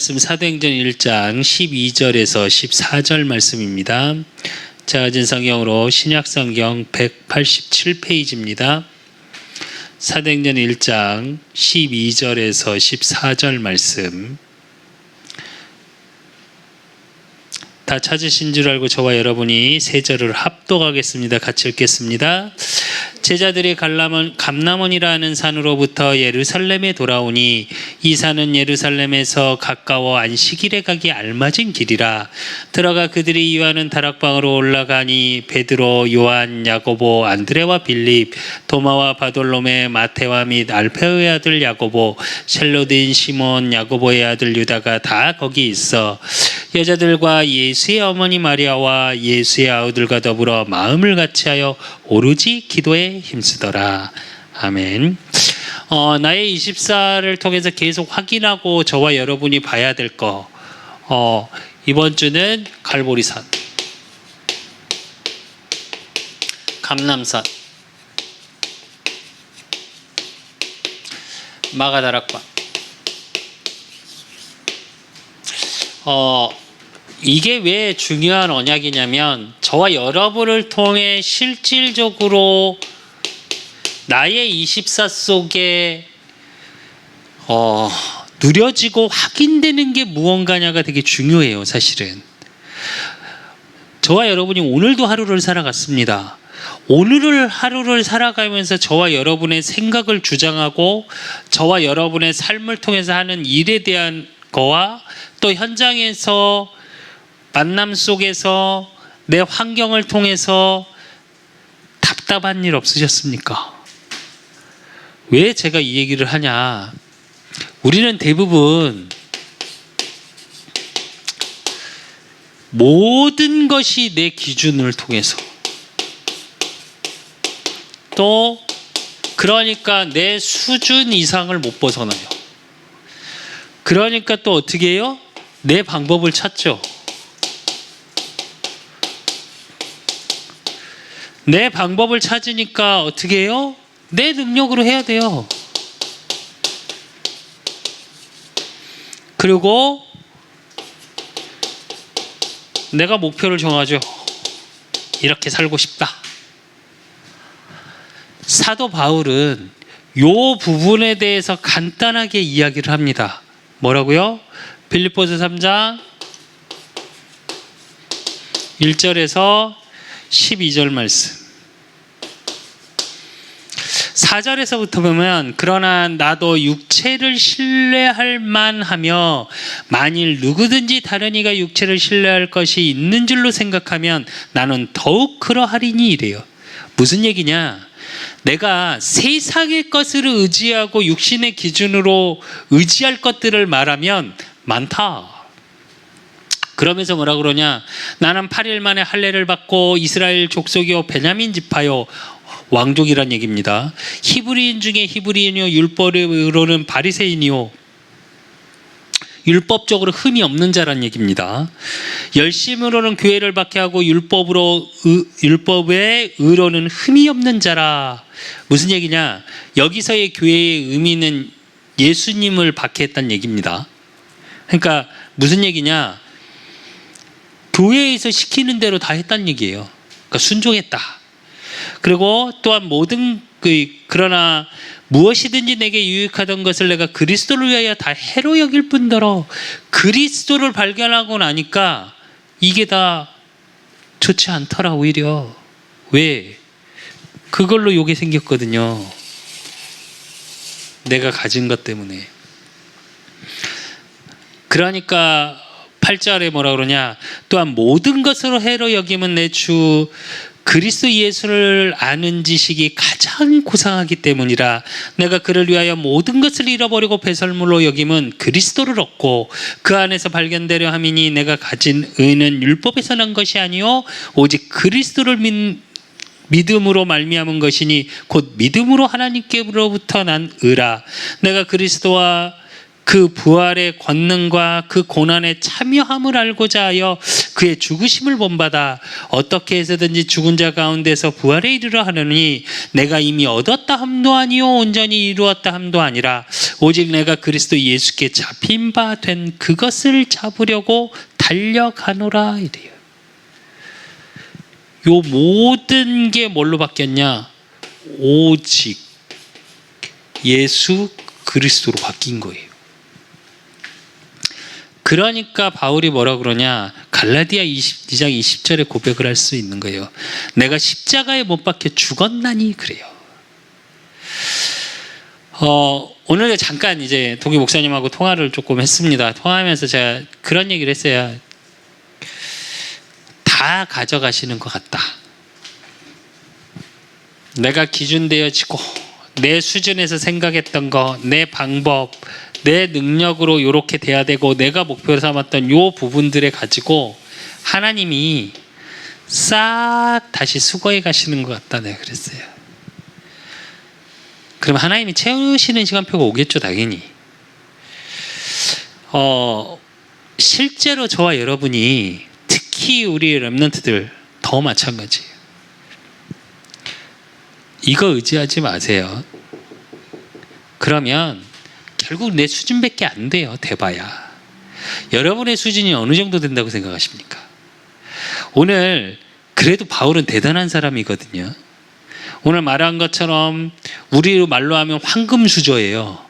말씀 사도행전 1장 12절에서 14절 말씀입니다. 제가 가진 성경으로 신약성경 187페이지입니다. 사도행전 1장 12절에서 14절 말씀. 다 찾으신 줄 알고 저와 여러분이 세 절을 합독하겠습니다. 같이 읽겠습니다. 제자들이 감람원이라는 산으로부터 예루살렘에 돌아오니 이 산은 예루살렘에서 가까워 안식일에 가기 알맞은 길이라. 들어가 그들이 이유하는 다락방으로 올라가니 베드로, 요한, 야고보, 안드레와 빌립, 도마와 바돌로메, 마테와 및 알페오의 아들 야고보, 셀로드인 시몬, 야고보의 아들 유다가 다 거기 있어 여자들과 예수의 어머니 마리아와 예수의 아우들과 더불어 마음을 같이하여 오로지 기도에 힘쓰더라. 아멘. 나의 24를 통해서 계속 확인하고 저와 여러분이 봐야 될 거. 이번 주는 갈보리산, 감람산, 마가다락방. 이게 왜 중요한 언약이냐면 저와 여러분을 통해 실질적으로 나의 24 속에 누려지고 확인되는 게 무언가냐가 되게 중요해요. 사실은 저와 여러분이 오늘도 하루를 살아갔습니다. 오늘을 하루를 살아가면서 저와 여러분의 생각을 주장하고 저와 여러분의 삶을 통해서 하는 일에 대한 거와 또 현장에서 만남 속에서 내 환경을 통해서 답답한 일 없으셨습니까? 왜 제가 이 얘기를 하냐? 우리는 대부분 모든 것이 내 기준을 통해서 또 그러니까 내 수준 이상을 못 벗어나요. 그러니까 또 어떻게 해요? 내 방법을 찾죠. 내 방법을 찾으니까 어떻게 해요? 내 능력으로 해야 돼요. 그리고 내가 목표를 정하죠. 이렇게 살고 싶다. 사도 바울은 이 부분에 대해서 간단하게 이야기를 합니다. 뭐라고요? 빌립보서 3장 1절에서 12절 말씀. 4절에서부터 보면 그러나 나도 육체를 신뢰할 만하며 만일 누구든지 다른 이가 육체를 신뢰할 것이 있는 줄로 생각하면 나는 더욱 그러하리니 이래요. 무슨 얘기냐? 내가 세상의 것을 의지하고 육신의 기준으로 의지할 것들을 말하면 많다. 그러면서 뭐라 그러냐? 나는 8일 만에 할례를 받고 이스라엘 족속이요 베냐민 지파요, 왕족이란 얘기입니다. 히브리인 중에 히브리인이요 율법으로는 바리새인이요 율법적으로 흠이 없는 자란 얘기입니다. 열심으로는 교회를 박해하고 율법의 의로는 흠이 없는 자라. 무슨 얘기냐? 여기서의 교회의 의미는 예수님을 박해했다는 얘기입니다. 그러니까 무슨 얘기냐? 교회에서 시키는 대로 다 했다는 얘기예요. 그러니까 순종했다. 그리고 또한 그러나 무엇이든지 내게 유익하던 것을 내가 그리스도를 위하여 다 해로 여길 뿐더러 그리스도를 발견하고 나니까 이게 다 좋지 않더라. 오히려. 왜? 그걸로 욕이 생겼거든요. 내가 가진 것 때문에. 그러니까 8절에 뭐라 그러냐? 또한 모든 것으로 해로 여김은 내 주 그리스도 예수를 아는 지식이 가장 고상하기 때문이라. 내가 그를 위하여 모든 것을 잃어버리고 배설물로 여김은 그리스도를 얻고 그 안에서 발견되려 함이니 내가 가진 의는 율법에서 난 것이 아니요 오직 그리스도를 믿음으로 말미암은 것이니 곧 믿음으로 하나님께로부터 난 의라. 내가 그리스도와 그 부활의 권능과 그 고난에 참여함을 알고자 하여 그의 죽으심을 본받아 어떻게 해서든지 죽은 자 가운데서 부활에 이르러 하느니 내가 이미 얻었다 함도 아니요 온전히 이루었다 함도 아니라 오직 내가 그리스도 예수께 잡힌 바 된 그것을 잡으려고 달려가노라 이래요. 요 모든 게 뭘로 바뀌었냐? 오직 예수 그리스도로 바뀐 거예요. 그러니까 바울이 뭐라 그러냐? 갈라디아 2장 20절에 고백을 할 수 있는 거예요. 내가 십자가에 못 박혀 죽었나니 그래요. 오늘 잠깐 이제 동기 목사님하고 통화를 조금 했습니다. 통화하면서 제가 그런 얘기를 했어요. 다 가져가시는 것 같다. 내가 기준되어지고 내 수준에서 생각했던 거, 내 방법, 내 능력으로 이렇게 돼야 되고 내가 목표로 삼았던 요 부분들에 가지고 하나님이 싹 다시 수거해 가시는 것 같다 내가 그랬어요. 그럼 하나님이 채우시는 시간표가 오겠죠 당연히. 실제로 저와 여러분이 특히 우리 렘넌트들 더 마찬가지예요. 이거 의지하지 마세요. 그러면 결국 내 수준밖에 안 돼요. 돼봐야. 여러분의 수준이 어느 정도 된다고 생각하십니까? 오늘 그래도 바울은 대단한 사람이거든요. 오늘 말한 것처럼 우리 말로 하면 황금수저예요.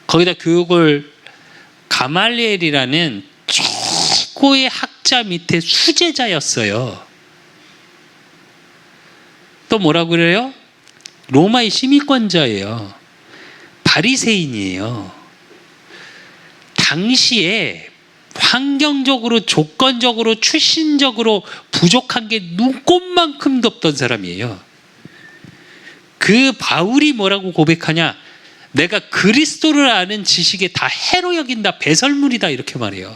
거기다 교육을 가말리엘이라는 최고의 학자 밑에 수제자였어요. 또 뭐라고 그래요? 로마의 시민권자예요. 바리새인이에요. 당시에 환경적으로, 조건적으로, 출신적으로 부족한 게 눈꼽만큼도 없던 사람이에요. 그 바울이 뭐라고 고백하냐? 내가 그리스도를 아는 지식에 다 해로 여긴다, 배설물이다 이렇게 말해요.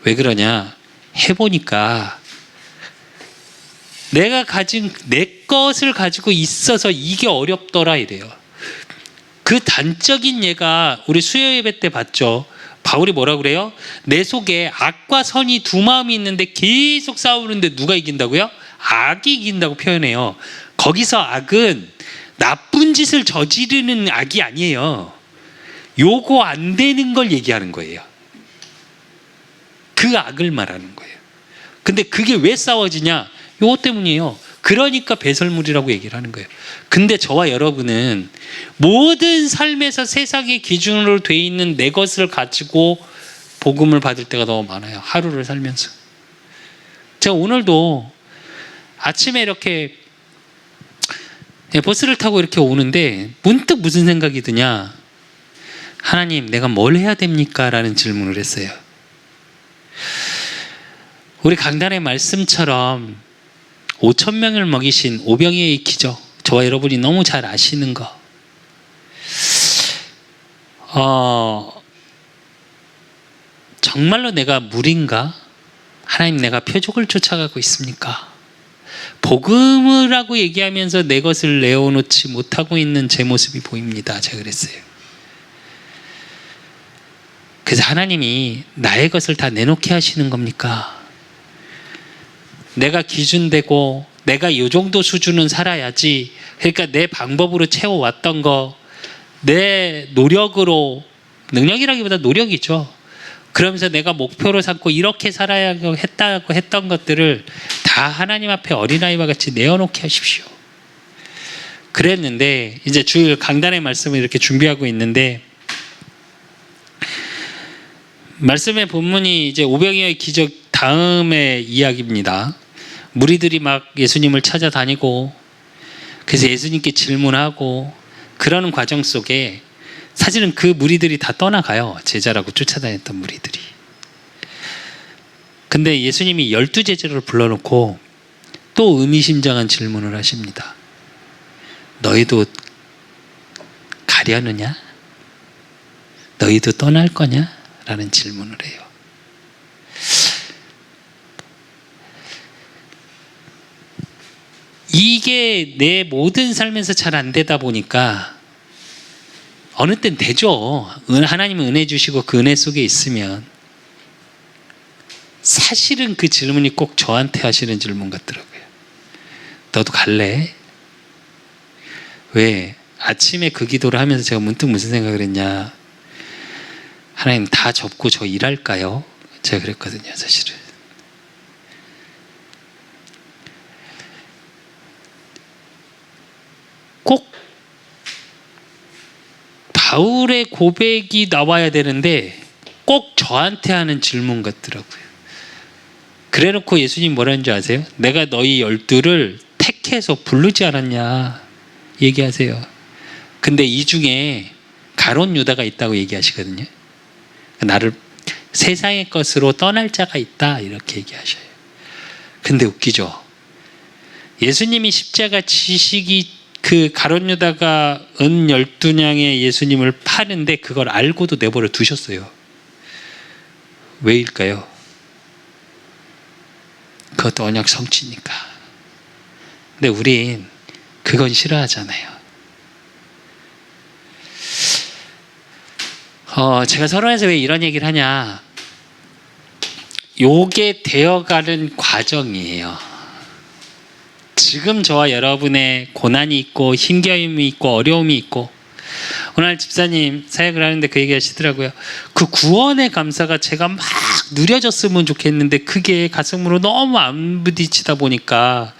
왜 그러냐? 해보니까 내가 가진 내 것을 가지고 있어서 이게 어렵더라 이래요. 그 단적인 예가 우리 수요 예배 때 봤죠. 바울이 뭐라고 그래요? 내 속에 악과 선이 두 마음이 있는데 계속 싸우는데 누가 이긴다고요? 악이 이긴다고 표현해요. 거기서 악은 나쁜 짓을 저지르는 악이 아니에요. 요거 안 되는 걸 얘기하는 거예요. 그 악을 말하는 거예요. 근데 그게 왜 싸워지냐? 요거 때문이에요. 그러니까 배설물이라고 얘기를 하는 거예요. 근데 저와 여러분은 모든 삶에서 세상의 기준으로 돼 있는 내 것을 가지고 복음을 받을 때가 너무 많아요. 하루를 살면서. 제가 오늘도 아침에 이렇게 버스를 타고 이렇게 오는데 문득 무슨 생각이 드냐? 하나님, 내가 뭘 해야 됩니까? 라는 질문을 했어요. 우리 강단의 말씀처럼 5,000명을 먹이신 오병이의 기적, 저와 여러분이 너무 잘 아시는 거. 정말로 내가 무리인가? 하나님, 내가 표적을 쫓아가고 있습니까? 복음을 하고 얘기하면서 내 것을 내어놓지 못하고 있는 제 모습이 보입니다. 제가 그랬어요. 그래서 하나님이 나의 것을 다 내놓게 하시는 겁니까? 내가 기준되고 내가 이 정도 수준은 살아야지. 그러니까 내 방법으로 채워왔던 거, 내 노력으로, 능력이라기보다 노력이죠. 그러면서 내가 목표로 삼고 이렇게 살아야 했다고 했던 것들을 다 하나님 앞에 어린아이와 같이 내어놓게 하십시오. 그랬는데 이제 주일 강단의 말씀을 이렇게 준비하고 있는데 말씀의 본문이 이제 오병이어의 기적 다음의 이야기입니다. 무리들이 막 예수님을 찾아다니고 그래서 예수님께 질문하고 그러는 과정 속에 사실은 그 무리들이 다 떠나가요. 제자라고 쫓아다녔던 무리들이. 근데 예수님이 12제자를 불러놓고 또 의미심장한 질문을 하십니다. 너희도 가려느냐? 너희도 떠날 거냐? 라는 질문을 해요. 이게 내 모든 삶에서 잘 안 되다 보니까 어느 땐 되죠. 하나님은 은혜 주시고 그 은혜 속에 있으면. 사실은 그 질문이 꼭 저한테 하시는 질문 같더라고요. 너도 갈래? 왜? 아침에 그 기도를 하면서 제가 문득 무슨 생각을 했냐. 하나님 다 접고 저 일할까요? 제가 그랬거든요, 사실은. 꼭 바울의 고백이 나와야 되는데 꼭 저한테 하는 질문 같더라고요. 그래놓고 예수님 뭐라는 줄 아세요? 내가 너희 12를 택해서 부르지 않았냐 얘기하세요. 근데 이 중에 가룟 유다가 있다고 얘기하시거든요. 나를 세상의 것으로 떠날 자가 있다 이렇게 얘기하셔요. 근데 웃기죠. 예수님이 십자가 지시기 그 가룟 유다가 은 12냥의 예수님을 파는데 그걸 알고도 내버려 두셨어요. 왜일까요? 그것도 언약 성취니까. 근데 우린 그건 싫어하잖아요. 제가 서론에서 왜 이런 얘기를 하냐. 요게 되어가는 과정이에요. 지금 저와 여러분의 고난이 있고 힘겨움이 있고 어려움이 있고 오늘 집사님 사역을 하는데 그 얘기 하시더라고요. 그 구원의 감사가 제가 막 누려졌으면 좋겠는데 그게 가슴으로 너무 안 부딪히다 보니까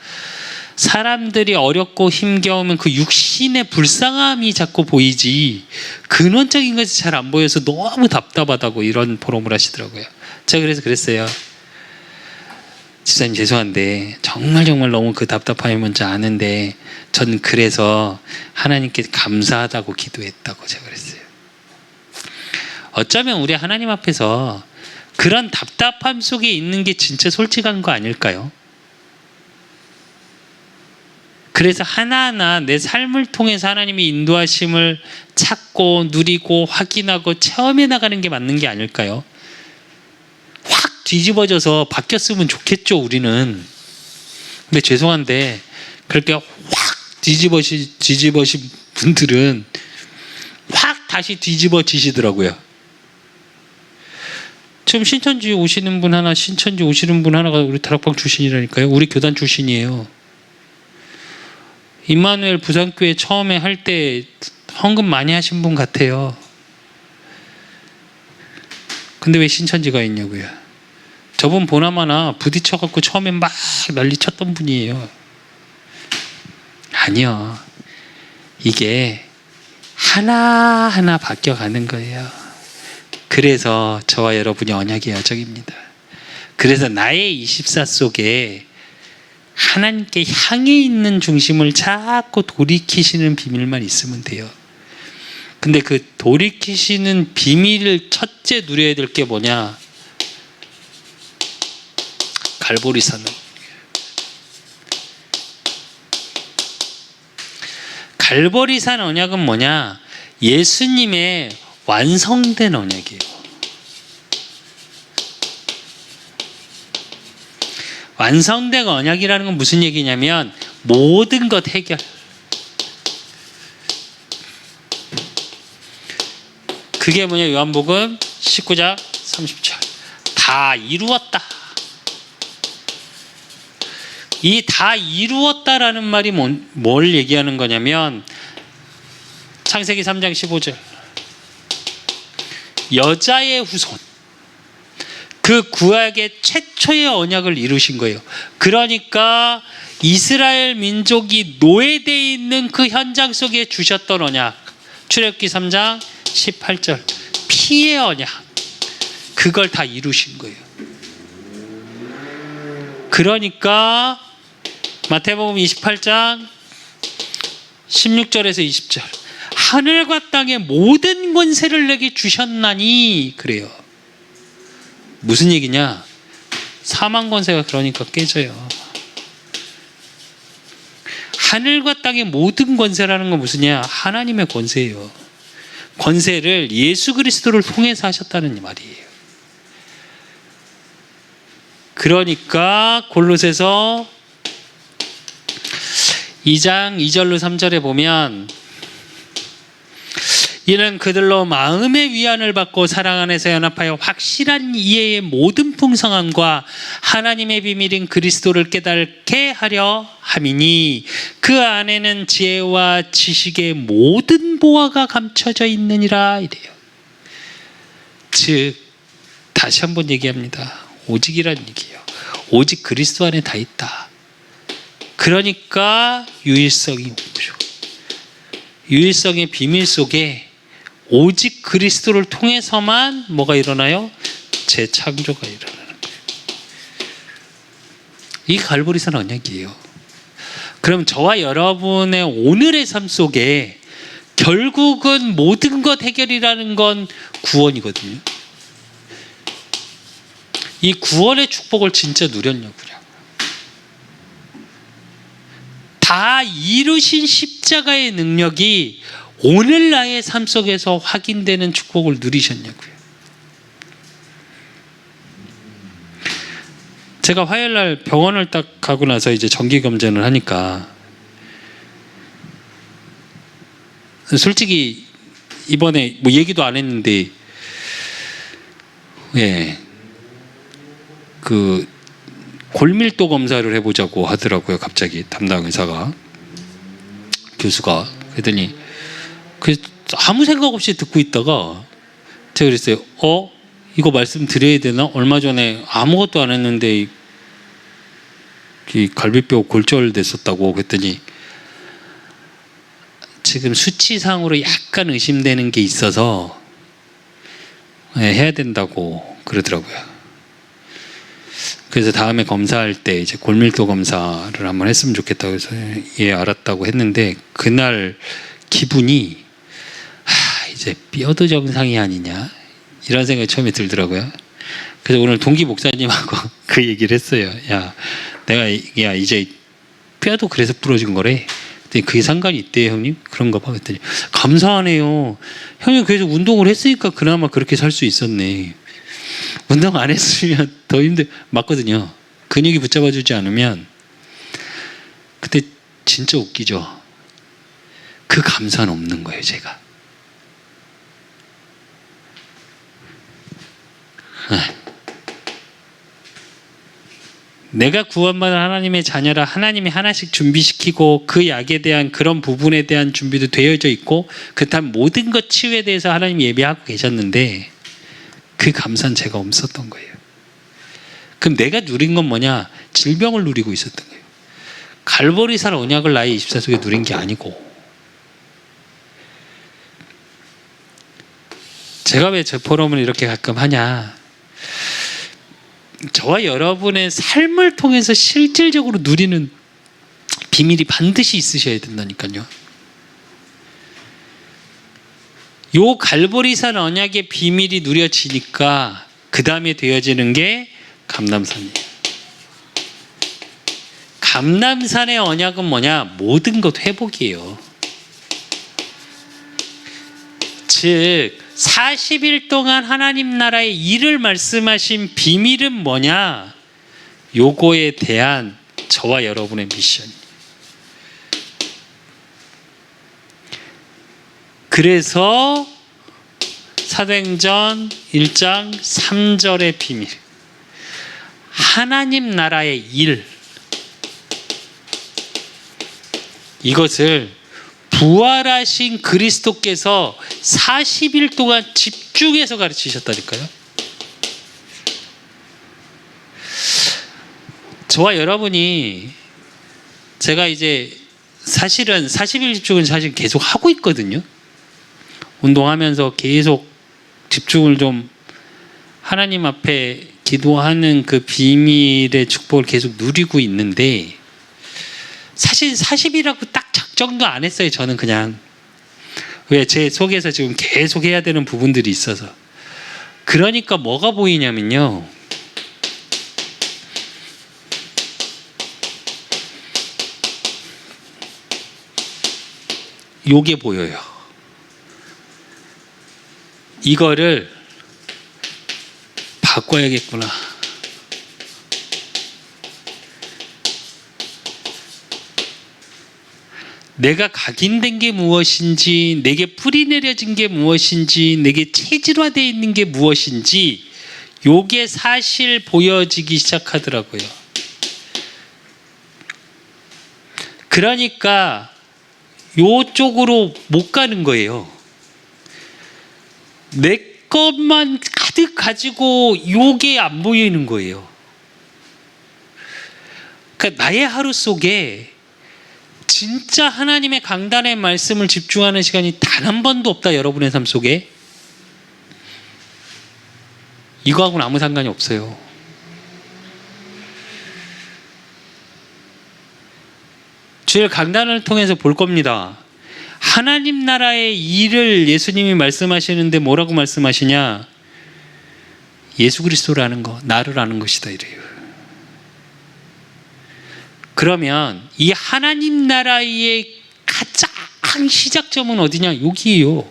사람들이 어렵고 힘겨우면 그 육신의 불쌍함이 자꾸 보이지 근원적인 것이 잘 안 보여서 너무 답답하다고 이런 포럼을 하시더라고요. 제가 그래서 그랬어요. 집사님 죄송한데 정말 너무 그 답답함이 뭔지 아는데 전 그래서 하나님께 감사하다고 기도했다고 제가 그랬어요. 어쩌면 우리 하나님 앞에서 그런 답답함 속에 있는 게 진짜 솔직한 거 아닐까요? 그래서 하나하나 내 삶을 통해서 하나님의 인도하심을 찾고 누리고 확인하고 체험해 나가는 게 맞는 게 아닐까요? 확 뒤집어져서 바뀌었으면 좋겠죠, 우리는. 근데 죄송한데 그렇게 확 뒤집어진 분들은 확 다시 뒤집어지시더라고요. 지금 신천지 오시는 분 하나가 우리 다락방 출신이라니까요. 우리 교단 출신이에요. 임마누엘 부산교회 처음에 할 때 헌금 많이 하신 분 같아요. 근데 왜 신천지가 있냐고요. 저분 보나마나 부딪혀갖고 처음에 막 난리 쳤던 분이에요. 아니요. 이게 하나하나 바뀌어가는 거예요. 그래서 저와 여러분이 언약의 여정입니다. 그래서 나의 24 속에 하나님께 향해 있는 중심을 자꾸 돌이키시는 비밀만 있으면 돼요. 근데 그 돌이키시는 비밀을 첫째 누려야 될 게 뭐냐? 갈보리산. 갈보리산 언약은 뭐냐? 예수님의 완성된 언약이에요. 완성된 언약이라는 건 무슨 얘기냐면 모든 것 해결. 그게 뭐냐? 요한복음 19장 30절. 다 이루었다. 이 다 이루었다라는 말이 뭘 얘기하는 거냐면 창세기 3장 15절. 여자의 후손. 그 구약의 최초의 언약을 이루신 거예요. 그러니까 이스라엘 민족이 노예되어 있는 그 현장 속에 주셨던 언약. 출애굽기 3장 18절. 피의 언약. 그걸 다 이루신 거예요. 그러니까 마태복음 28장 16절에서 20절. 하늘과 땅의 모든 권세를 내게 주셨나니 그래요. 무슨 얘기냐? 사망 권세가 그러니까 깨져요. 하늘과 땅의 모든 권세라는 건 무슨냐? 하나님의 권세예요. 권세를 예수 그리스도를 통해서 하셨다는 말이에요. 그러니까 골로새서 2장 2절로 3절에 보면 이는 그들로 마음의 위안을 받고 사랑 안에서 연합하여 확실한 이해의 모든 풍성함과 하나님의 비밀인 그리스도를 깨닫게 하려 함이니 그 안에는 지혜와 지식의 모든 보화가 감춰져 있느니라 이래요. 즉 다시 한번 얘기합니다. 오직이란 얘기예요. 오직 그리스도 안에 다 있다. 그러니까 유일성이 오죠. 유일성의 비밀 속에 오직 그리스도를 통해서만 뭐가 일어나요? 재창조가 일어나는 거예요. 이 갈보리산 언약이에요. 그럼 저와 여러분의 오늘의 삶 속에 결국은 모든 것 해결이라는 건 구원이거든요. 이 구원의 축복을 진짜 누렸냐고요. 다 이루신 십자가의 능력이 오늘 나의 삶 속에서 확인되는 축복을 누리셨냐고요. 제가 화요일날 병원을 딱 가고 나서 이제 정기 검진을 하니까 솔직히 이번에 뭐 얘기도 안 했는데 그 골밀도 검사를 해보자고 하더라고요. 갑자기 담당 의사가, 교수가. 그랬더니 아무 생각 없이 듣고 있다가 제가 그랬어요. 이거 말씀드려야 되나? 얼마 전에 아무것도 안 했는데 이 갈비뼈 골절됐었다고. 그랬더니 지금 수치상으로 약간 의심되는 게 있어서 해야 된다고 그러더라고요. 그래서 다음에 검사할 때 이제 골밀도 검사를 한번 했으면 좋겠다고 해서 알았다고 했는데 그날 기분이 이제 뼈도 정상이 아니냐 이런 생각이 처음에 들더라고요. 그래서 오늘 동기 목사님하고 그 얘기를 했어요. 내가 이제 뼈도 그래서 부러진 거래. 그게 상관이 있대요, 형님? 그런가 봐. 그랬더니 감사하네요. 형님 그래서 운동을 했으니까 그나마 그렇게 살 수 있었네. 운동 안 했으면 더 맞거든요. 근육이 붙잡아주지 않으면. 그때 진짜 웃기죠. 그 감사는 없는 거예요, 제가. 내가 구원받은 하나님의 자녀라 하나님이 하나씩 준비시키고 그 약에 대한 그런 부분에 대한 준비도 되어져 있고 그렇다면 모든 것 치유에 대해서 하나님이 예비하고 계셨는데 그 감사는 제가 없었던 거예요. 그럼 내가 누린 건 뭐냐? 질병을 누리고 있었던 거예요. 갈보리산 언약을 나이 24속에 누린 게 아니고. 제가 왜 저 포럼을 이렇게 가끔 하냐? 저와 여러분의 삶을 통해서 실질적으로 누리는 비밀이 반드시 있으셔야 된다니까요. 요 갈보리산 언약의 비밀이 누려지니까 그 다음에 되어지는 게 감람산이에요. 감람산의 언약은 뭐냐? 모든 것 회복이에요. 즉 40일 동안 하나님 나라의 일을 말씀하신 비밀은 뭐냐? 요거에 대한 저와 여러분의 미션이에요. 그래서 사도행전 1장 3절의 비밀, 하나님 나라의 일, 이것을 부활하신 그리스도께서 40일 동안 집중해서 가르치셨다니까요. 저와 여러분이, 제가 이제 사실은 40일 집중은 사실 계속 하고 있거든요. 운동하면서 계속 집중을 좀 하나님 앞에 기도하는 그 비밀의 축복을 계속 누리고 있는데, 사실 40이라고 딱 작정도 안 했어요. 저는 그냥 왜 제 속에서 지금 계속 해야 되는 부분들이 있어서. 그러니까 뭐가 보이냐면요, 요게 보여요. 이거를 바꿔야겠구나. 내가 각인된 게 무엇인지, 내게 풀이 내려진 게 무엇인지, 내게 체질화되어 있는 게 무엇인지 요게 사실 보여지기 시작하더라고요. 그러니까 요쪽으로 못 가는 거예요. 내 것만 가득 가지고 요게 안 보이는 거예요. 그러니까 나의 하루 속에 진짜 하나님의 강단의 말씀을 집중하는 시간이 단 한 번도 없다. 여러분의 삶 속에. 이거하고는 아무 상관이 없어요. 주일 강단을 통해서 볼 겁니다. 하나님 나라의 일을 예수님이 말씀하시는데 뭐라고 말씀하시냐? 예수 그리스도를 아는 거, 나를 아는 것이다 이래요. 그러면 이 하나님 나라의 가장 시작점은 어디냐? 여기에요.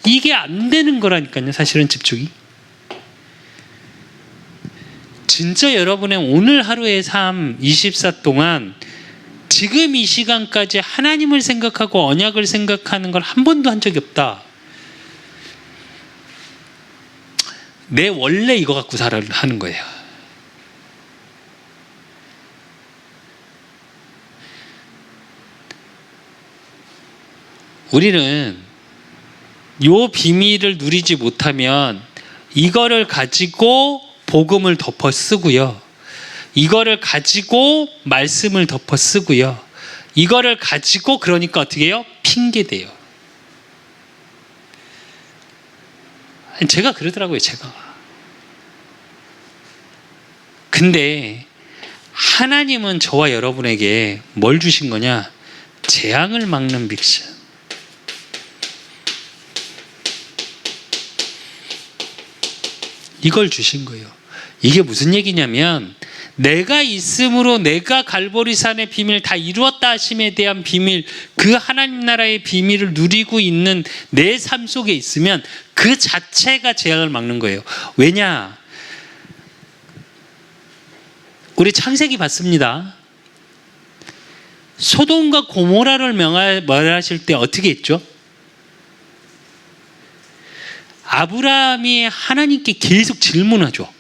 이게 안 되는 거라니까요. 사실은 집중이. 진짜 여러분의 오늘 하루의 삶 24 동안 지금 이 시간까지 하나님을 생각하고 언약을 생각하는 걸 한 번도 한 적이 없다. 내 원래 이거 갖고 하는 거예요. 우리는 요 비밀을 누리지 못하면 이거를 가지고 복음을 덮어 쓰고요. 이거를 가지고 말씀을 덮어 쓰고요. 이거를 가지고 그러니까 어떻게 해요? 핑계대요. 제가 그러더라고요. 제가. 근데 하나님은 저와 여러분에게 뭘 주신 거냐? 재앙을 막는 믹션. 이걸 주신 거예요. 이게 무슨 얘기냐면 내가 있음으로 내가 갈보리산의 비밀 다 이루었다 하심에 대한 비밀, 그 하나님 나라의 비밀을 누리고 있는 내 삶 속에 있으면 그 자체가 재앙을 막는 거예요. 왜냐? 우리 창세기 봤습니다. 소돔과 고모라를 멸하실 때 어떻게 했죠? 아브라함이 하나님께 계속 질문하죠.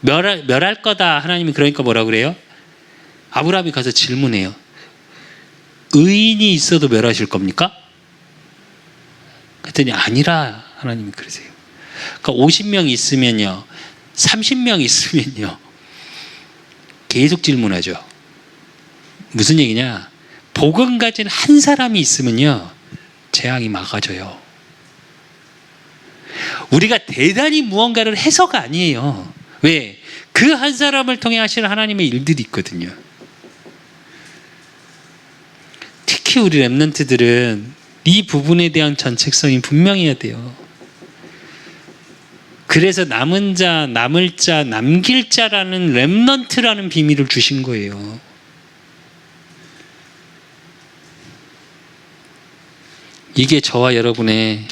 멸할 거다. 하나님이 그러니까 뭐라고 그래요? 아브라함이 가서 질문해요. 의인이 있어도 멸하실 겁니까? 그랬더니 아니라 하나님이 그러세요. 그러니까 50명 있으면요. 30명 있으면요. 계속 질문하죠. 무슨 얘기냐? 복음 가진 한 사람이 있으면요. 재앙이 막아져요. 우리가 대단히 무언가를 해서가 아니에요. 왜? 그 한 사람을 통해 하시는 하나님의 일들이 있거든요. 특히 우리 랩런트들은 이 부분에 대한 전책성이 분명해야 돼요. 그래서 남은 자, 남을 자, 남길 자라는 랩런트라는 비밀을 주신 거예요. 이게 저와 여러분의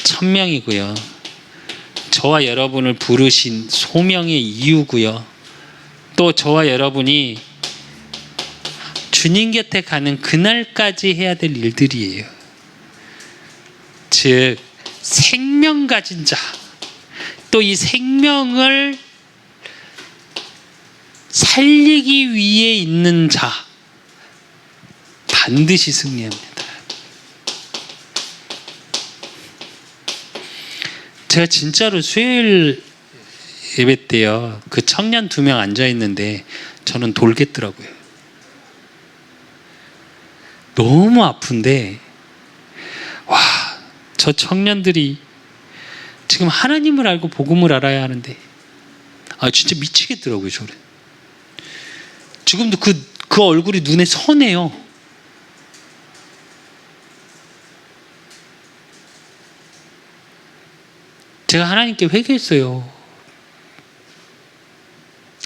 천명이고요. 저와 여러분을 부르신 소명의 이유고요. 또 저와 여러분이 주님 곁에 가는 그날까지 해야 될 일들이에요. 즉 생명 가진 자, 또 이 생명을 살리기 위해 있는 자 반드시 승리합니다. 제가 진짜로 수요일 예배 때요, 그 청년 2명 앉아 있는데 저는 돌겠더라고요. 너무 아픈데, 와, 저 청년들이 지금 하나님을 알고 복음을 알아야 하는데, 진짜 미치겠더라고요, 저를. 지금도 그 얼굴이 눈에 선해요. 제가 하나님께 회개했어요.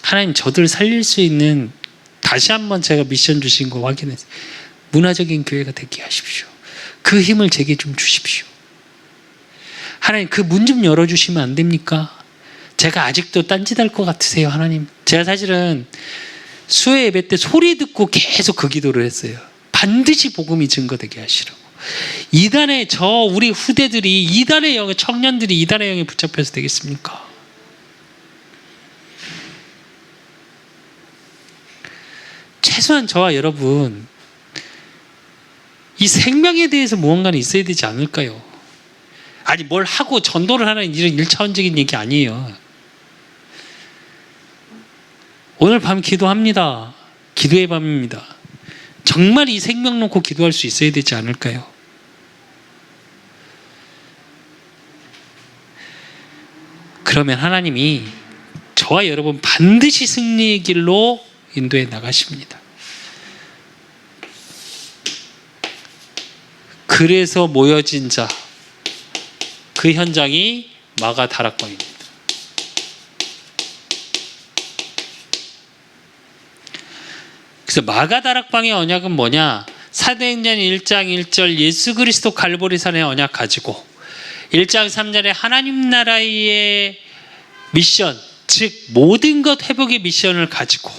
하나님, 저들 살릴 수 있는, 다시 한번 제가 미션 주신 거 확인했어요. 문화적인 교회가 되게 하십시오. 그 힘을 제게 좀 주십시오. 하나님, 그 문 좀 열어주시면 안 됩니까? 제가 아직도 딴짓할 것 같으세요, 하나님. 제가 사실은 수요 예배 때 소리 듣고 계속 그 기도를 했어요. 반드시 복음이 증거되게 하시라고. 이단에 우리 후대들이 이단의 영에, 청년들이 이단의 영에 붙잡혀서 되겠습니까? 최소한 저와 여러분 이 생명에 대해서 무언가는 있어야 되지 않을까요? 아니 뭘 하고 전도를 하는 이런 1차원적인 얘기 아니에요. 오늘 밤 기도합니다. 기도의 밤입니다. 정말 이 생명 놓고 기도할 수 있어야 되지 않을까요? 그러면 하나님이 저와 여러분 반드시 승리의 길로 인도해 나가십니다. 그래서 모여진 자, 그 현장이 마가다락방입니다. 그래서 마가다락방의 언약은 뭐냐? 사도행전 1장 1절 예수 그리스도 갈보리산의 언약 가지고 1장 3절에 하나님 나라의 미션, 즉 모든 것 회복의 미션을 가지고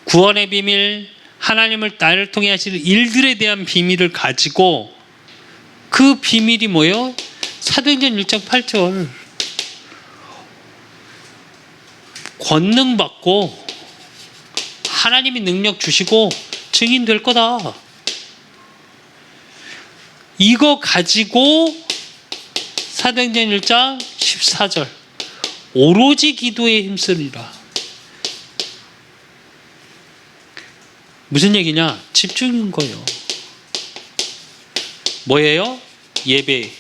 구원의 비밀, 하나님을 나를 통해 하실 일들에 대한 비밀을 가지고 그 비밀이 뭐예요? 사도행전 1장 8절 권능 받고 하나님이 능력 주시고 증인 될 거다. 이거 가지고 사도행전 1장 14절 오로지 기도에 힘쓰리라. 무슨 얘기냐? 집중인 거예요. 뭐예요? 예배,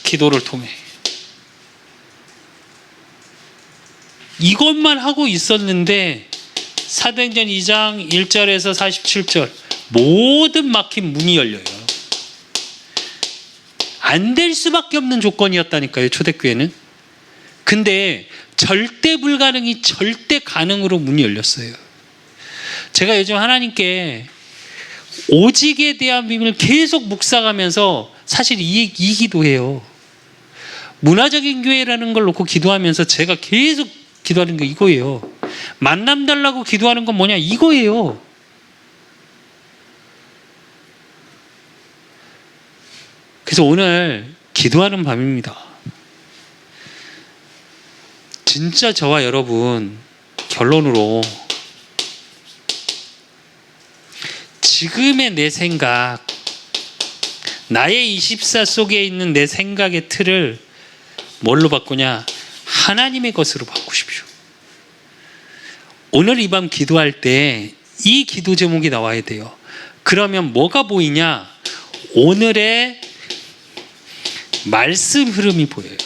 기도를 통해 이것만 하고 있었는데 사도행전 2장 1절에서 47절 모든 막힌 문이 열려요. 안 될 수밖에 없는 조건이었다니까요, 초대교회는. 근데 절대 불가능이 절대 가능으로 문이 열렸어요. 제가 요즘 하나님께 오직에 대한 비밀을 계속 묵상하면서 사실 이 기도해요. 문화적인 교회라는 걸 놓고 기도하면서 제가 계속 기도하는 거 이거예요. 만남 달라고 기도하는 건 뭐냐? 이거예요. 그래서 오늘 기도하는 밤입니다. 진짜 저와 여러분 결론으로 지금의 내 생각, 나의 24 속에 있는 내 생각의 틀을 뭘로 바꾸냐? 하나님의 것으로 바꾸십시오. 오늘 이 밤 기도할 때 이 기도 제목이 나와야 돼요. 그러면 뭐가 보이냐? 오늘의 말씀 흐름이 보여요.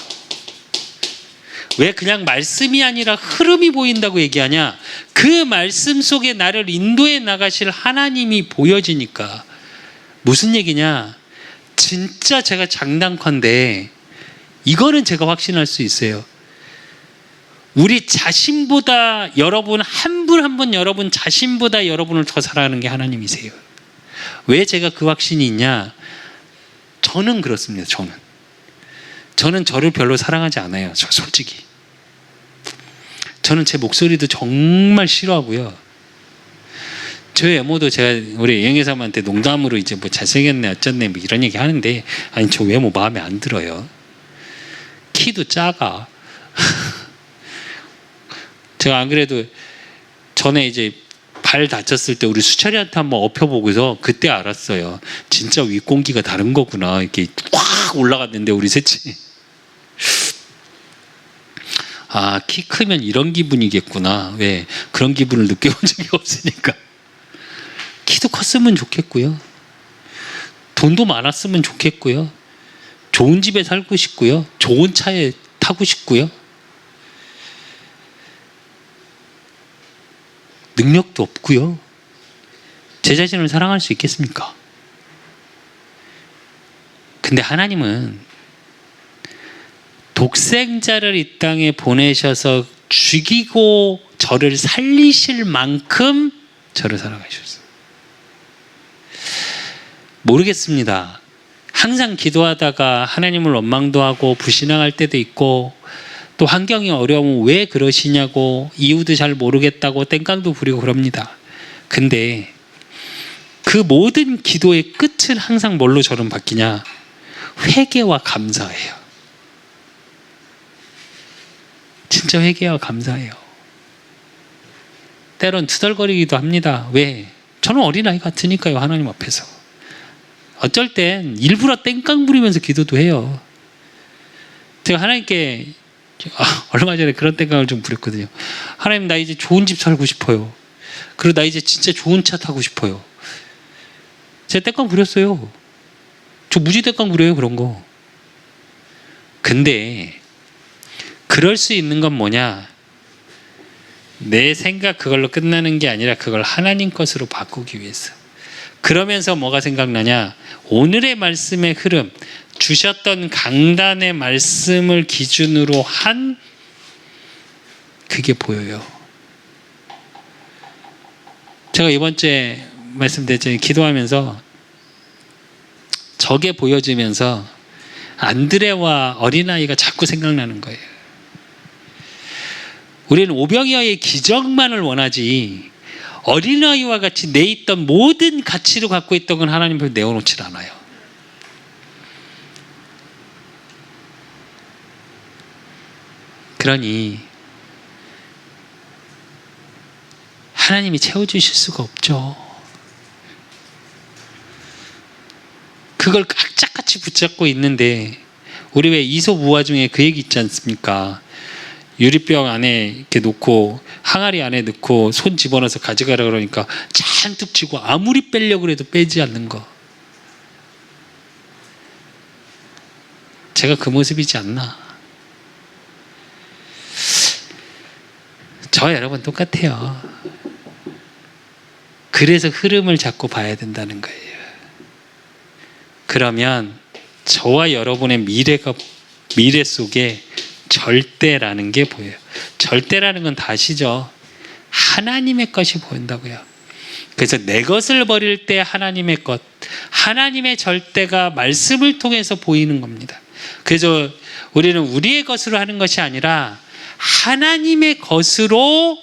왜 그냥 말씀이 아니라 흐름이 보인다고 얘기하냐? 그 말씀 속에 나를 인도해 나가실 하나님이 보여지니까. 무슨 얘기냐? 진짜 제가 장담컨대 이거는 제가 확신할 수 있어요. 우리 자신보다 여러분 한 분 한 분 여러분 자신보다 여러분을 더 사랑하는 게 하나님이세요. 왜 제가 그 확신이 있냐? 저는 그렇습니다. 저는 저를 별로 사랑하지 않아요. 저 솔직히. 저는 제 목소리도 정말 싫어하고요. 저희 외모도 제가 우리 영애사님한테 농담으로 이제 뭐 잘생겼네 어쩌네 뭐 이런 얘기 하는데 아니 저 외모 마음에 안 들어요. 키도 작아. 제가 안 그래도 전에 이제 발 다쳤을 때 우리 수철이한테 한번 엎혀보고서 그때 알았어요. 진짜 윗공기가 다른 거구나. 이렇게 확 올라갔는데 우리 셋이. 아, 키 크면 이런 기분이겠구나. 왜? 그런 기분을 느껴본 적이 없으니까. 키도 컸으면 좋겠고요. 돈도 많았으면 좋겠고요. 좋은 집에 살고 싶고요. 좋은 차에 타고 싶고요. 능력도 없고요. 제 자신을 사랑할 수 있겠습니까? 근데 하나님은 독생자를 이 땅에 보내셔서 죽이고 저를 살리실 만큼 저를 사랑하셨어요. 모르겠습니다. 항상 기도하다가 하나님을 원망도 하고 불신앙할 때도 있고 또 환경이 어려우면 왜 그러시냐고 이유도 잘 모르겠다고 땡깡도 부리고 그럽니다. 근데 그 모든 기도의 끝은 항상 뭘로 저는 바뀌냐? 회개와 감사예요. 진짜 회개와 감사예요. 때론 투덜거리기도 합니다. 왜? 저는 어린아이 같으니까요. 하나님 앞에서. 어쩔 땐 일부러 땡깡 부리면서 기도도 해요. 제가 하나님께 얼마 전에 그런 땡깡을 좀 부렸거든요. 하나님, 나 이제 좋은 집 살고 싶어요. 그리고 나 이제 진짜 좋은 차 타고 싶어요. 제가 땡깡 부렸어요. 저 무지 땡깡 부려요, 그런 거. 근데 그럴 수 있는 건 뭐냐? 내 생각 그걸로 끝나는 게 아니라 그걸 하나님 것으로 바꾸기 위해서. 그러면서 뭐가 생각나냐? 오늘의 말씀의 흐름, 주셨던 강단의 말씀을 기준으로 한 그게 보여요. 제가 이번 주에 말씀드렸잖아요. 기도하면서 저게 보여지면서 안드레와 어린아이가 자꾸 생각나는 거예요. 우리는 오병이어의 기적만을 원하지 어린아이와 같이 내 있던 모든 가치를 갖고 있던 건 하나님 앞에 내어놓질 않아요. 그러니 하나님이 채워주실 수가 없죠. 그걸 악착같이 붙잡고 있는데 우리 왜 이솝 우화 중에 그 얘기 있지 않습니까? 유리병 안에 이렇게 놓고 항아리 안에 넣고 손 집어넣어서 가져가라 그러니까 잔뜩 쥐고 아무리 빼려고 해도 빼지 않는 거. 제가 그 모습이지 않나. 저와 여러분 똑같아요. 그래서 흐름을 잡고 봐야 된다는 거예요. 그러면 저와 여러분의 미래 속에 절대라는 게 보여요. 절대라는 건 다 아시죠? 하나님의 것이 보인다고요. 그래서 내 것을 버릴 때 하나님의 것, 하나님의 절대가 말씀을 통해서 보이는 겁니다. 그래서 우리는 우리의 것으로 하는 것이 아니라 하나님의 것으로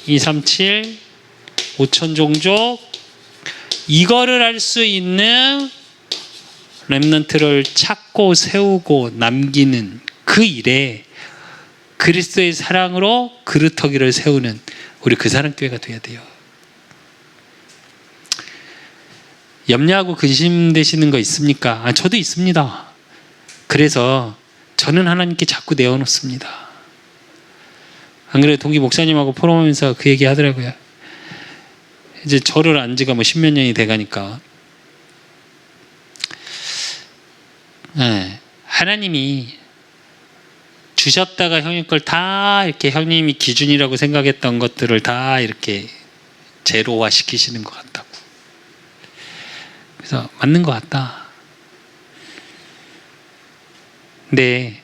237, 5천 종족 이거를 할 수 있는 렘넌트를 찾고 세우고 남기는 그 일에 그리스도의 사랑으로 그루터기를 세우는 우리 그 사랑교회가 돼야 돼요. 염려하고 근심되시는 거 있습니까? 저도 있습니다. 그래서 저는 하나님께 자꾸 내어놓습니다. 안 그래도 동기 목사님하고 포럼하면서 그 얘기 하더라고요. 이제 저를 안 지가 10몇 년이 돼가니까 하나님이 주셨다가 형님 걸 다 이렇게 형님이 기준이라고 생각했던 것들을 다 이렇게 제로화 시키시는 것 같다고. 그래서 맞는 것 같다. 근데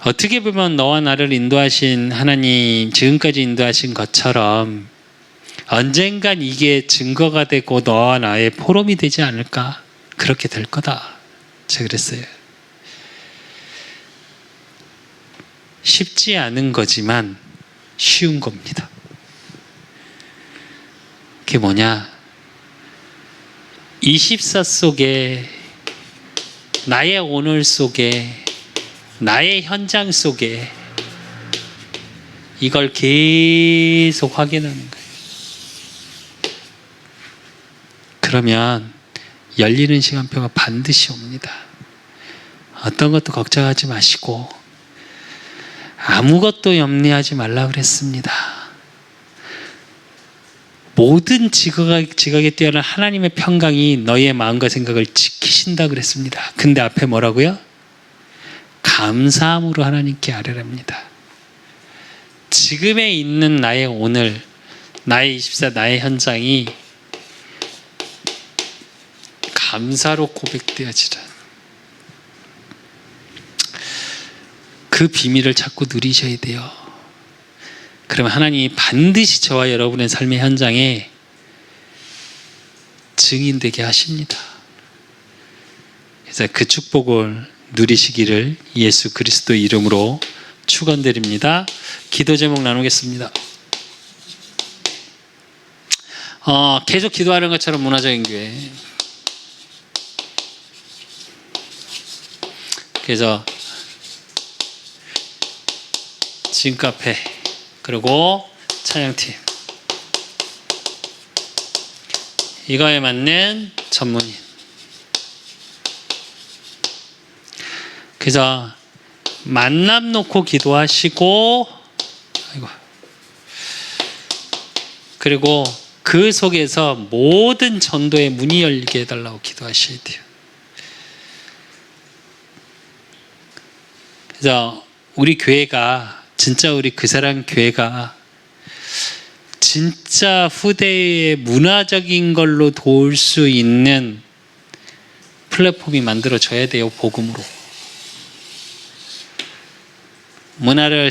어떻게 보면 너와 나를 인도하신 하나님, 지금까지 인도하신 것처럼 언젠간 이게 증거가 되고 너와 나의 포럼이 되지 않을까? 그렇게 될 거다. 제가 그랬어요. 쉽지 않은 거지만 쉬운 겁니다. 그게 뭐냐? 24 속에 나의 오늘 속에 나의 현장 속에 이걸 계속 확인하는 거예요. 그러면 열리는 시간표가 반드시 옵니다. 어떤 것도 걱정하지 마시고 아무것도 염려하지 말라 그랬습니다. 모든 지각에 뛰어난 하나님의 평강이 너희의 마음과 생각을 지키신다 그랬습니다. 근데 앞에 뭐라고요? 감사함으로 하나님께 아뢰랍니다. 지금에 있는 나의 오늘, 나의 24, 나의 현장이 감사로 고백되어지라. 그 비밀을 자꾸 누리셔야 돼요. 그러면 하나님이 반드시 저와 여러분의 삶의 현장에 증인되게 하십니다. 그래서 그 축복을 누리시기를 예수 그리스도 이름으로 축원드립니다. 기도 제목 나누겠습니다. 계속 기도하는 것처럼 문화적인 교회. 그래서 진카페 그리고 찬양팀 이거에 맞는 전문인. 그래서 만남 놓고 기도하시고 그리고 그 속에서 모든 전도의 문이 열리게 해달라고 기도하셔야 돼요. 그래서 우리 교회가 진짜 우리 그 사람 교회가 진짜 후대의 문화적인 걸로 도울 수 있는 플랫폼이 만들어져야 돼요. 복음으로.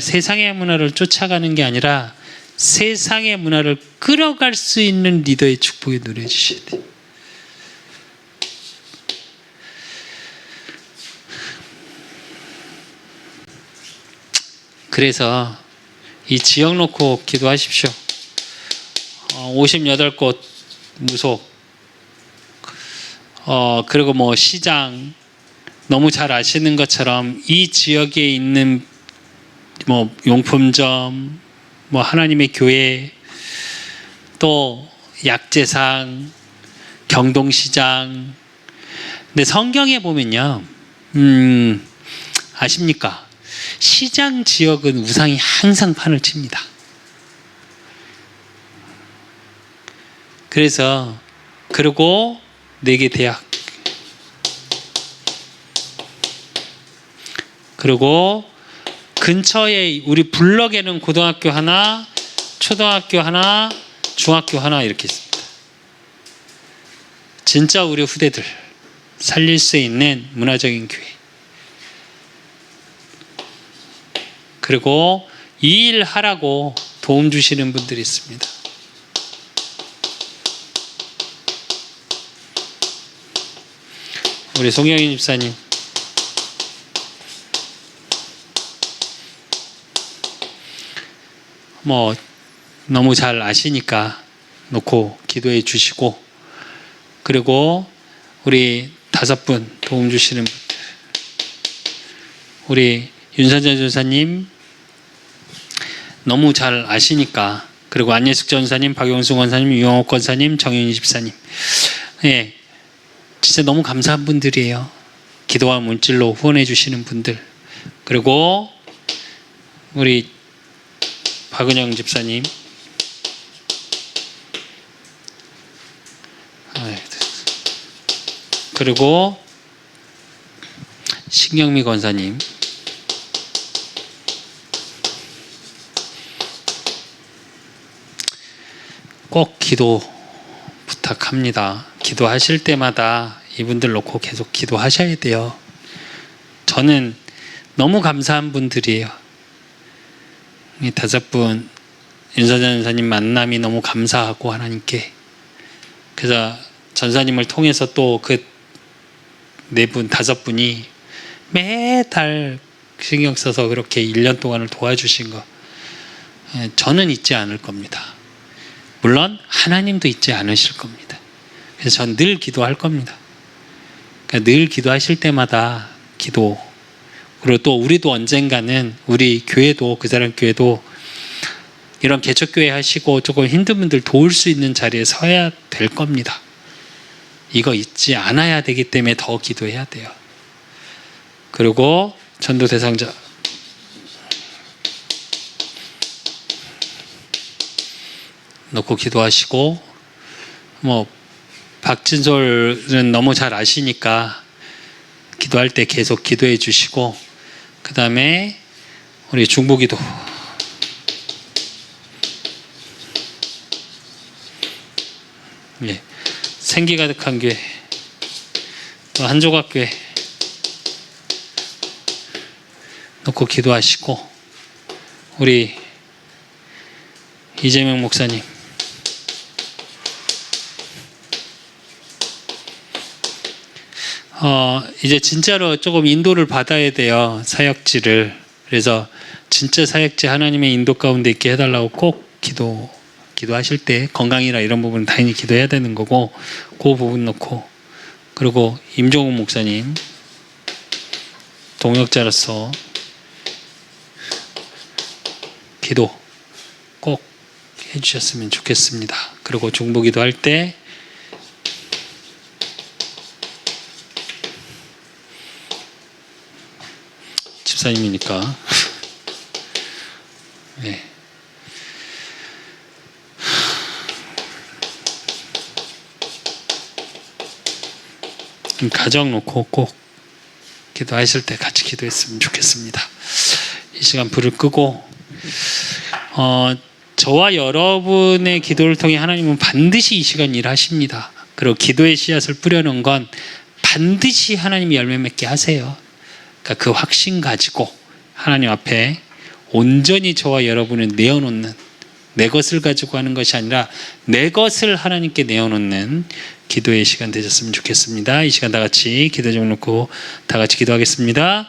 세상의 문화를 쫓아가는 게 아니라 세상의 문화를 끌어갈 수 있는 리더의 축복이 누려지셔야 돼요. 그래서 이 지역 놓고 기도하십시오. 58곳 무속 그리고 시장 너무 잘 아시는 것처럼 이 지역에 있는 용품점 하나님의 교회 또 약재상 경동시장. 근데 성경에 보면요 아십니까? 시장 지역은 우상이 항상 판을 칩니다. 그리고 4개 대학 그리고 근처에 우리 블럭에는 고등학교 하나, 초등학교 하나, 중학교 하나 이렇게 있습니다. 진짜 우리 후대들 살릴 수 있는 문화적인 교회. 그리고 이 일 하라고 도움 주시는 분들이 있습니다. 우리 송영인 집사님 너무 잘 아시니까 놓고 기도해 주시고 그리고 우리 5분 도움 주시는 분들 우리 윤선전 전사님 너무 잘 아시니까 그리고 안예숙 전사님, 박용수 권사님, 유영옥 권사님, 정윤희 집사님 진짜 너무 감사한 분들이에요. 기도와 문질로 후원해 주시는 분들 그리고 우리 박은영 집사님 그리고 신경미 권사님 꼭 기도 부탁합니다. 기도하실 때마다 이분들 놓고 계속 기도하셔야 돼요. 저는 너무 감사한 분들이에요. 이 5분 윤서전 전사님 만남이 너무 감사하고 하나님께 그래서 전사님을 통해서 또 그 4분, 5분이 매달 신경 써서 그렇게 1년 동안을 도와주신 거 저는 잊지 않을 겁니다. 물론 하나님도 잊지 않으실 겁니다. 그래서 전 늘 기도할 겁니다. 그러니까 늘 기도하실 때마다 기도 그리고 또 우리도 언젠가는 우리 교회도 그 사람 교회도 이런 개척교회 하시고 조금 힘든 분들 도울 수 있는 자리에 서야 될 겁니다. 이거 잊지 않아야 되기 때문에 더 기도해야 돼요. 그리고 전도 대상자 놓고 기도하시고 박진솔은 너무 잘 아시니까 기도할 때 계속 기도해 주시고 그 다음에 우리 중보기도 생기 가득한 교회 또 한조각교회 놓고 기도하시고 우리 이재명 목사님 이제 진짜로 조금 인도를 받아야 돼요. 사역지를. 그래서 진짜 사역지 하나님의 인도 가운데 있게 해달라고 꼭 기도하실 때 건강이라 이런 부분은 당연히 기도해야 되는 거고 그 부분 놓고 그리고 임종훈 목사님 동역자로서 기도 꼭 해주셨으면 좋겠습니다. 그리고 중보기도 할 때 집사님이니까 네. 가정 놓고 꼭 기도하실 때 같이 기도했으면 좋겠습니다. 이 시간 불을 끄고 저와 여러분의 기도를 통해 하나님은 반드시 이 시간 일하십니다. 그리고 기도의 씨앗을 뿌려놓은 건 반드시 하나님이 열매 맺게 하세요. 그러니까 그 확신 가지고 하나님 앞에 온전히 저와 여러분을 내어놓는 내 것을 가지고 하는 것이 아니라 내 것을 하나님께 내어놓는 기도의 시간 되셨으면 좋겠습니다. 이 시간 다 같이 기도 좀 놓고 다 같이 기도하겠습니다.